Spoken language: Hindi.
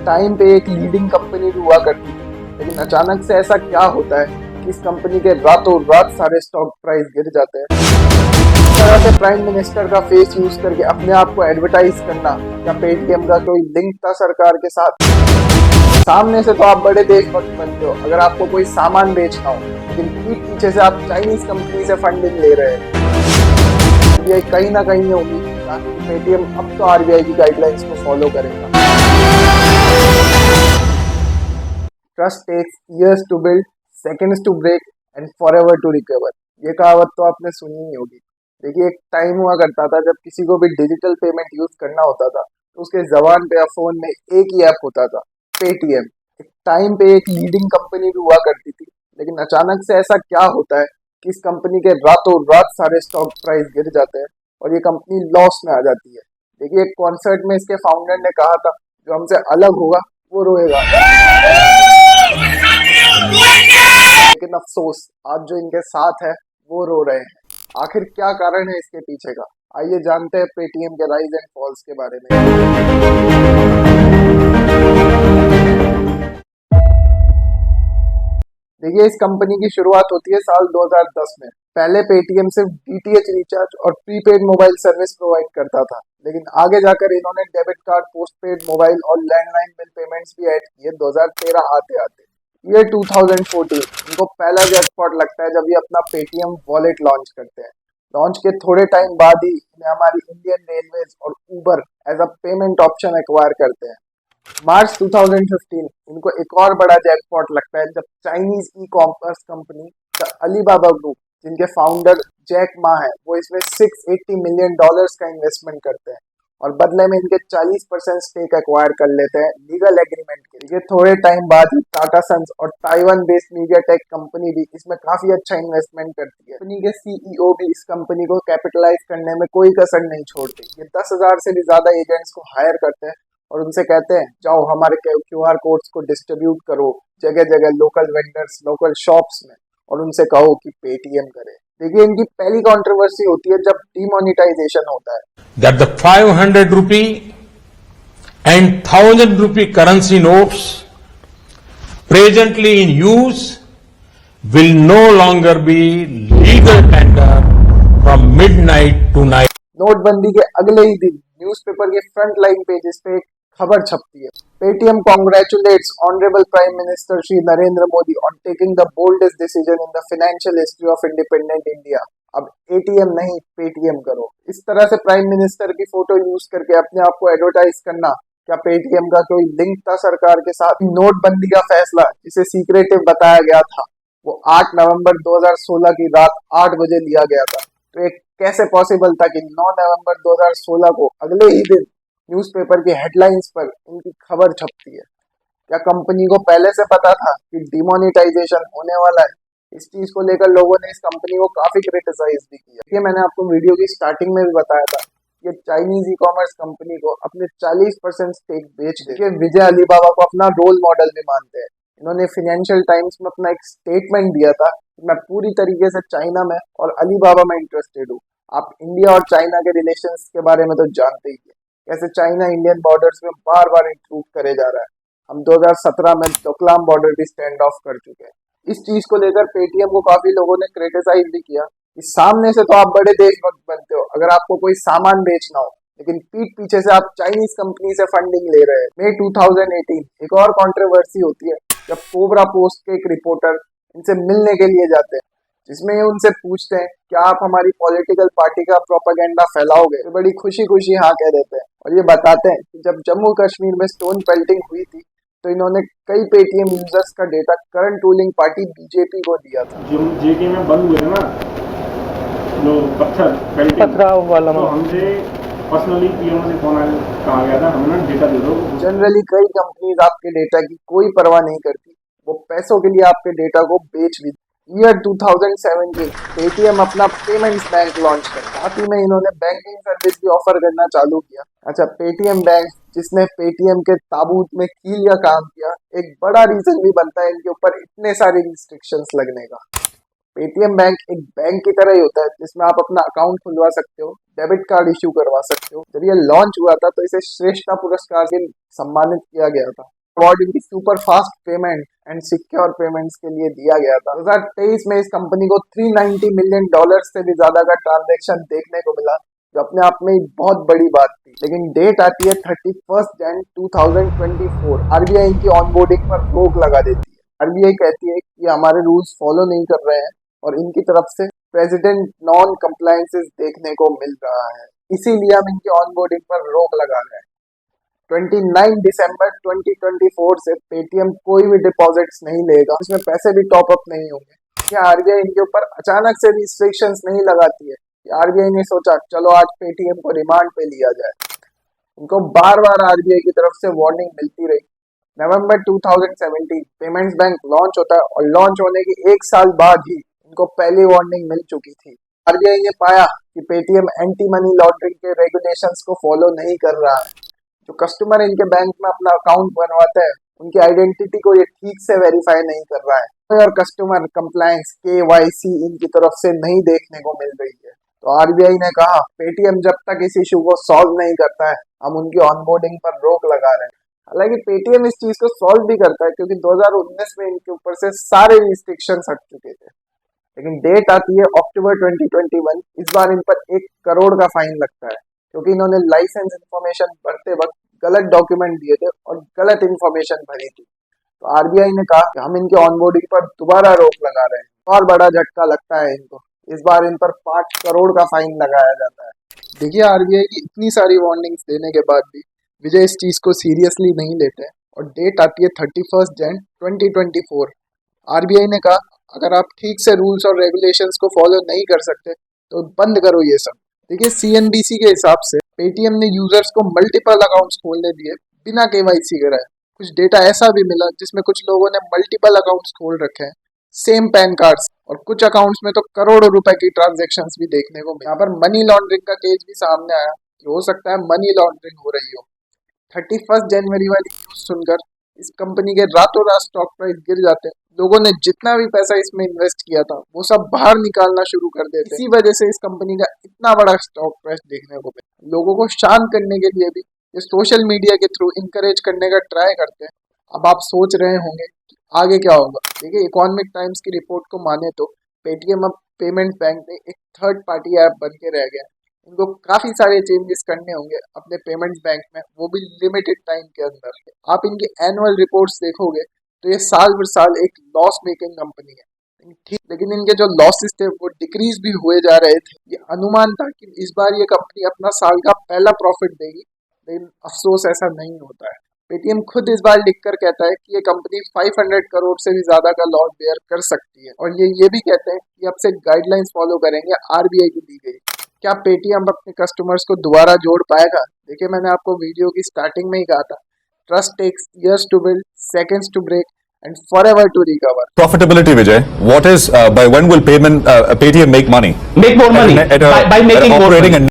टाइम पे एक लीडिंग कंपनी भी हुआ करती थी, लेकिन अचानक से ऐसा क्या होता है कि इस कंपनी के रातों रात सारे स्टॉक प्राइस गिर जाते हैं। इस तरह से प्राइम मिनिस्टर का फेस यूज करके अपने आप को एडवर्टाइज करना, क्या पेटीएम का कोई लिंक था सरकार के साथ? सामने से तो आप बड़े देशभक्त बनते हो अगर आपको कोई सामान बेचना हो, लेकिन पीठ पीछे से आप चाइनीज कंपनी से फंडिंग ले रहे हैं। आरबीआई कहीं ना कहीं ये उम्मीद था कि पेटीएम अब तो आरबीआई की गाइडलाइंस को फॉलो करेगा। Trust takes years to build, seconds to break and forever to recover. ये कहावत तो आपने सुनी ही होगी। देखिए, एक टाइम हुआ करता था जब किसी को भी डिजिटल पेमेंट यूज करना होता था तो उसके जबान पे या फोन में एक ही ऐप होता था, पेटीएम। एक टाइम पे एक लीडिंग कंपनी भी हुआ करती थी, लेकिन अचानक से ऐसा क्या होता है कि इस कंपनी के रातों रात सारे स्टॉक प्राइस गिर जाते हैं और ये कंपनी लॉस में आ जाती है। देखिए, एक कॉन्सर्ट में इसके फाउंडर ने कहा था, जो हमसे अलग होगा वो रोएगा। लेकिन अफसोस, आज जो इनके साथ है वो रो रहे हैं। आखिर क्या कारण है इसके पीछे का? आइए जानते हैं पेटीएम के राइज एंड फॉल्स के बारे में। देखिए, इस कंपनी की शुरुआत होती है साल 2010 में। पहले पेटीएम सिर्फ डीटीएच रिचार्ज और प्रीपेड मोबाइल सर्विस प्रोवाइड करता था, लेकिन आगे जाकर इन्होंने डेबिट कार्ड, पोस्टपेड मोबाइल और लैंडलाइन बिल पेमेंट्स भी ऐड किए 2013 आते आते। ईयर 2014 इनको पहला जैकपॉट लगता है जब ये अपना पेटीएम वॉलेट लॉन्च करते हैं। लॉन्च के थोड़े टाइम बाद ही इन्हें हमारी इंडियन रेलवेज और Uber as a payment option acquire करते हैं। मार्च 2015 इनको एक और बड़ा जैकपॉट लगता है जब Chinese e commerce company the Alibaba group, जिनके फाउंडर जैक मा है, वो इसमें $680 मिलियन का इन्वेस्टमेंट करते हैं और बदले में इनके 40% स्टेक एक्वायर कर लेते हैं लीगल एग्रीमेंट के लिए। थोड़े टाइम बाद ही टाटा सन्स और Taiwan based media tech company भी इसमें काफी अच्छा इन्वेस्टमेंट करती है। कंपनी के सीईओ भी इस कंपनी को कैपिटलाइज करने में कोई कसर नहीं छोड़ते। ये 10,000 से भी ज्यादा एजेंट्स को हायर करते हैं और उनसे कहते हैं, जाओ हमारे क्यूआर कोड्स को डिस्ट्रीब्यूट करो जगह जगह, लोकल वेंडर्स, लोकल शॉप्स में, और उनसे कहो कि पेटीएम करे। देखिए, इनकी पहली कंट्रोवर्सी होती है जब डिमोनेटाइजेशन होता है। That the 500 rupee and 1,000 rupee currency notes presently in use will no longer be legal tender from midnight to night. नोटबंदी के अगले ही दिन न्यूज़पेपर के फ्रंट लाइन पेजेस पे एक खबर छपती है, Paytm congratulates honourable prime minister Shri Narendra Modi on taking the boldest decision in the financial history of independent India. अब एटीएम नहीं, पेटीएम करो। इस तरह से प्राइम मिनिस्टर की फोटो यूज करके अपने आप को एडवर्टाइज करना, क्या पेटीएम का कोई लिंक था सरकार के साथ? नोटबंदी का फैसला, जिसे सीक्रेटिव बताया गया था, वो 8 नवंबर 2016 की रात 8 बजे लिया गया था। तो एक कैसे पॉसिबल था कि 9 नवंबर 2016 को अगले ही दिन न्यूज़पेपर की हेडलाइंस पर इनकी खबर छपती है? क्या कंपनी को पहले से पता था कि डिमोनेटाइजेशन होने वाला है? इस चीज को लेकर लोगों ने इस कंपनी को काफी क्रिटिसाइज भी किया। ये मैंने आपको वीडियो की स्टार्टिंग में भी बताया था, ये चाइनीज ई कॉमर्स कंपनी को अपने 40% स्टेक बेच दे। विजय अलीबाबा को अपना रोल मॉडल भी मानते हैं। इन्होंने फाइनेंशियल टाइम्स में अपना एक स्टेटमेंट दिया था कि मैं पूरी तरीके से चाइना में और अलीबाबा में इंटरेस्टेड हूँ। आप इंडिया और चाइना के रिलेशंस के बारे में तो जानते ही हैं, कैसे चाइना इंडियन बॉर्डर्स में बार बार इंट्रूड करे जा रहा है। हम 2017 में डोकलाम बॉर्डर भी स्टैंड ऑफ कर चुके हैं। इस चीज को लेकर पेटीएम को काफी लोगों ने क्रिटिसाइज भी किया कि सामने से तो आप बड़े देशभक्त बनते हो अगर आपको कोई सामान बेचना हो, लेकिन पीठ पीछे से आप चाइनीज कंपनी से फंडिंग ले रहे हैं। मई 2018 एक और कंट्रोवर्सी होती है जब कोबरा पोस्ट के एक रिपोर्टर इनसे मिलने के लिए जाते हैं, जिसमें ये उनसे पूछते हैं, क्या आप हमारी पॉलिटिकल पार्टी का प्रोपेगेंडा फैलाओगे? तो बड़ी खुशी खुशी हाँ कह देते हैं और ये बताते हैं कि जब जम्मू कश्मीर में स्टोन पेल्टिंग हुई थी तो इन्होंने कई पेटीएम यूजर्स का data current ruling party BJP को दिया था। जो जेके में बंद हुए थे ना, जो पथराव वाला, तो हमसे पर्सनली पीएम से फोन कहा गया था, हमें डेटा दे दो। जनरली कई कंपनीज आपके डेटा की कोई परवाह नहीं करती, वो पैसों के लिए आपके डेटा को बेच भी। ईयर 2017 पेटीएम अपना पेमेंट्स बैंक लॉन्च कर, साथ ही में इन्होंने बैंकिंग सर्विस भी ऑफर करना चालू किया। अच्छा, पेटीएम बैंक, जिसने पेटीएम के ताबूत में कील का काम किया, एक बड़ा रीजन भी बनता है इनके ऊपर इतने सारे रिस्ट्रिक्शंस लगने का। पेटीएम बैंक एक बैंक की तरह ही होता है जिसमें आप अपना अकाउंट खुलवा सकते हो, डेबिट कार्ड इश्यू करवा सकते हो। जब ये लॉन्च हुआ था तो इसे श्रेष्ठता पुरस्कार से सम्मानित किया गया था। अवार्ड इनकी super fast payment and secure payments के लिए दिया गया था। 2023 में इस कंपनी को $390 मिलियन से भी ज्यादा का ट्रांजैक्शन देखने को मिला, जो अपने आप में बहुत बड़ी बात थी। लेकिन डेट आती है 31 जनवरी 2024। आरबीआई इनकी ऑनबोर्डिंग पर रोक लगा देती है। आरबीआई कहती है कि हमारे रूल्स फॉलो नहीं कर रहे हैं और इनकी तरफ से प्रेसिडेंट नॉन कंप्लायंसेस देखने को मिल रहा है, इसीलिए हम इनकी ऑनबोर्डिंग पर रोक लगा रहे हैं। 29 दिसंबर 2024 से पेटीएम कोई भी डिपॉजिट्स नहीं लेगा, इसमें पैसे भी टॉप अप नहीं होंगे। क्या आरबीआई इनके ऊपर अचानक से रिस्ट्रिक्शंस नहीं लगाती है? आरबीआई ने सोचा चलो आज पेटीएम को रिमांड पे लिया जाए। उनको बार बार आरबीआई की तरफ से वार्निंग मिलती रही। नवंबर 2017 पेमेंट्स बैंक लॉन्च होता है और लॉन्च होने के एक साल बाद ही इनको पहली वार्निंग मिल चुकी थी। आरबीआई ने पाया कि पेटीएम एंटी मनी लॉन्ड्रिंग के रेगुलेशंस को फॉलो नहीं कर रहा है। जो कस्टमर इनके बैंक में अपना अकाउंट बनवाता है उनकी आइडेंटिटी को ये ठीक से वेरीफाई नहीं कर रहा है और कस्टमर कंप्लायंस KYC इनकी तरफ से नहीं देखने को मिल रही है। तो आरबीआई ने कहा पेटीएम जब तक इस इशू को सॉल्व नहीं करता है हम उनकी ऑनबोर्डिंग पर रोक लगा रहे हैं। हालांकि पेटीएम इस चीज को सॉल्व भी करता है क्योंकि 2019 में इनके ऊपर से सारे रिस्ट्रिक्शंस हट चुके थे। लेकिन डेट आती है अक्टूबर 2021। इस बार इन पर 1 करोड़ का फाइन लगता है क्योंकि इन्होंने लाइसेंस इंफॉर्मेशन भरते वक्त गलत डॉक्यूमेंट दिए थे और गलत इंफॉर्मेशन भरी थी। तो आरबीआई ने कहा कि हम इनके ऑनबोर्डिंग पर दोबारा रोक लगा रहे हैं और बड़ा झटका लगता है इनको। इस बार इन पर 5 करोड़ का फाइन लगाया जाता है। देखिए आरबीआई की इतनी सारी वार्निंग्स देने के बाद भी विजय इस चीज को सीरियसली नहीं लेते और डेट आती है 31 जनवरी 2024। आरबीआई ने कहा अगर आप ठीक से रूल्स और रेगुलेशंस को फॉलो नहीं कर सकते तो बंद करो ये सब। देखिए CNBC के हिसाब से पेटीएम ने यूजर्स को मल्टीपल अकाउंट्स खोलने दिए बिना KYC कराए। कुछ डेटा ऐसा भी मिला जिसमें कुछ लोगों ने मल्टीपल अकाउंट्स खोल रखे हैं, सेम पैन कार्ड्स, और कुछ अकाउंट्स में तो करोड़ों रुपए की ट्रांजैक्शंस भी देखने को मिले। यहाँ पर मनी लॉन्ड्रिंग का केस भी सामने आया कि हो सकता है मनी लॉन्ड्रिंग हो रही हो। 31 जनवरी वाली न्यूज सुनकर इस कंपनी के रातों रात स्टॉक प्राइस गिर जाते हैं। लोगों ने जितना भी पैसा इसमें इन्वेस्ट किया था वो सब बाहर निकालना शुरू कर देते। इसी वजह से इस कंपनी का इतना बड़ा स्टॉक प्राइस देखने को मिला। लोगों को शांत करने के लिए भी ये सोशल मीडिया के थ्रू इनकरेज करने का ट्राई करते हैं। अब आप सोच रहे होंगे कि आगे क्या होगा। देखिए इकोनॉमिक टाइम्स की रिपोर्ट को माने तो पेटीएम अब पेमेंट बैंक में एक थर्ड पार्टी ऐप बन के रह गया। इनको काफी सारे चेंजेस करने होंगे अपने पेमेंट्स बैंक में, वो भी लिमिटेड टाइम के अंदर। आप इनकी एनुअल रिपोर्ट्स देखोगे तो ये साल भर साल एक लॉस मेकिंग कंपनी है। ठीक, लेकिन इनके जो लॉसेस थे वो डिक्रीज भी हुए जा रहे थे। ये अनुमान था कि इस बार ये कंपनी अपना साल का पहला प्रॉफिट देगी, लेकिन अफसोस ऐसा नहीं होता है। पेटीएम खुद इस बार लिखकर कहता है कि ये कंपनी 500 करोड़ से भी ज्यादा का लॉस बेयर कर सकती है और ये भी कहते हैं कि अब से गाइडलाइंस फॉलो करेंगे आरबीआई की दी गई। क्या पेटीएम अपने कस्टमर्स को दोबारा जोड़ पाएगा? देखिए मैंने आपको वीडियो की स्टार्टिंग में ही कहा था, trust takes years to build, seconds to break and forever to recover. Profitability, Vijay. What is by when will Paytm make money? Make more money by making more operating money.